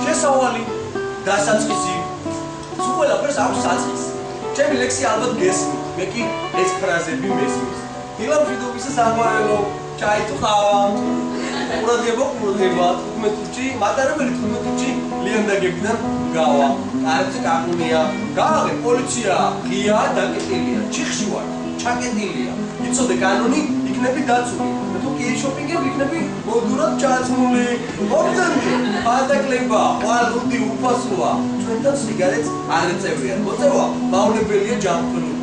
შესავალი დასაწყისი თუ ყველაფერს აქვს საწყისი. ჩემი ლექსი ალბათ გესმით, მე კი ეს ფრაზები მესმის. დილამ მშვიდობისა საყვარელო, ჩაი თუ ყავა. ყურადღება, 15 წუთში, მატარებელი 15 წუთში ლიანდაგებიდან გავა. კარზე კაკუნია, გააღე პოლიცია, ღია დაკეტილია, ჩიხში ვარ, ჩაკეტილია. იცოდე კანონი, იქნები დაცული. თუ კი შოპინგები იქნები მოდურად ჩაცმული. მომდენი, ბადაკლება, ყვალუდი უფასოა. ჩვენთან სიგარეტს არ ეწევიან. მოწევა მავნებელია ჯანმრთელობა.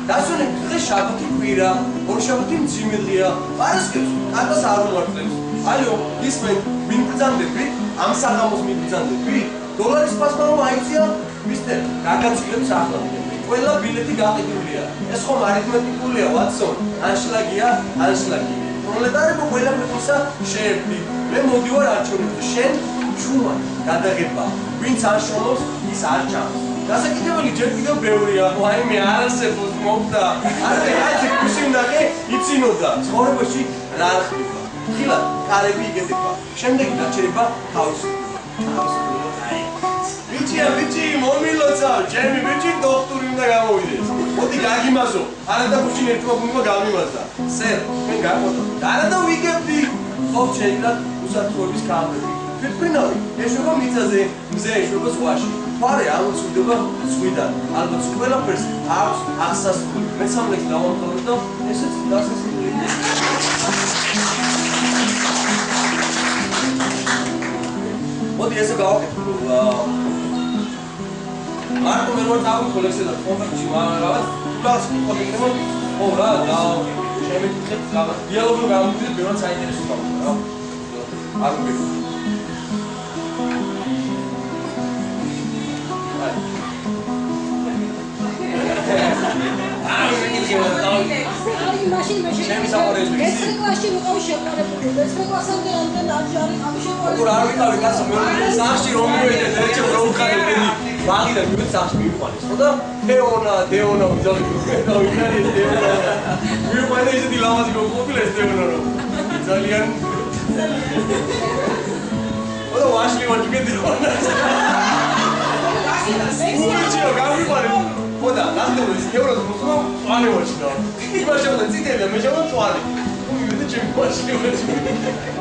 დასვენებით დღეს შაბათი კვირა, ორშაბათი მძიმე დღეა. პარასკევს კატას არ უმართლებს. აიო, ისმენ, ვინ ბრძანდები? ამ საღამოს მიბრძანდები? დოლარის ფასმა მაიცია? მისტერ, გაგაცილებს ახლა. ყველა ბილეთი გაყიდულია. ეს ხომ არითმეტიკულია, ვატსონ. ანშლაგია, ანშლაგი. პროლეტარებო ყველაფერისა შეერთდი. მე მოდივარ არჩევნებზე. შენ ჩუმად გადაღება. ვინც არ შრომობს, ის არ ჭამს. გასაკეთებელი ჯერ კიდევ ბევრია. ვაიმე არ არსებობს მოვდა. არა, კაცი გუშინდაკე იცინოდა. ცხოვრებაში რა ხდება? ხილად კარები იგედება. შემდეგი დაჩერება თავისუფლება. ბიჭი, მომილოცა, ჩემი ბიჭი დოქტორი უნდა გამოვიდეს. მოდი გაგიმაზო. არა და გუშინ ერთმა გუნმა გამიმაზდა. სერ, მე გაყოთო. არა და ვიგებდი. ხო, შეიძლება უსაფრთხოების კამერები. თვითმფრინავი, ეშვება მიწაზე, მზე ეშვება ზღვაში. ფარე ამოცვიდება ზღვიდან. ალბათ ყველაფერს აქვს აღსასრული. მესამლექს დავამთავრებ და ესეც დასასრული. მოდი ესე გავაკეთო. მარტო მე ვარ დავიქოლ ესე და კონტაქტში რაღაც გულას მიყოლინო. ო რა, შემეკითხეთ რაღაც დიალოგი გამოვიდეს, ბევრად საინტერესო გამოდგა რა. არ მგები. ჩემი საყვარელი ეს კლასში ვიყავ შეყვარებული. ეს კლასამდე ამდენ არჯარი ამშეყვარებული. თუ არ ვიყავი კაცო, მე სახში რომ მივედი, ერთჯერ რო უხარებდი, მაგიდან მივედი სახში მივიყვანეს. ხო და დეონა ვიძალი და ვინარი ეს დეონა. მივიყვანე ისეთი ლამაზი გოყოფილა ეს დეონა რო. ძალიან ოდა ვაშლი ვაჭკე დეონა. უიჩიო გამიყვანე. ხოდა, ნახტები ეს ევროს მოსულა წვალი ვაჭდა. იმაშავდა წითელი და მეშავდა წვალი. უი მე ჩემი ვაჭი ვაჭი.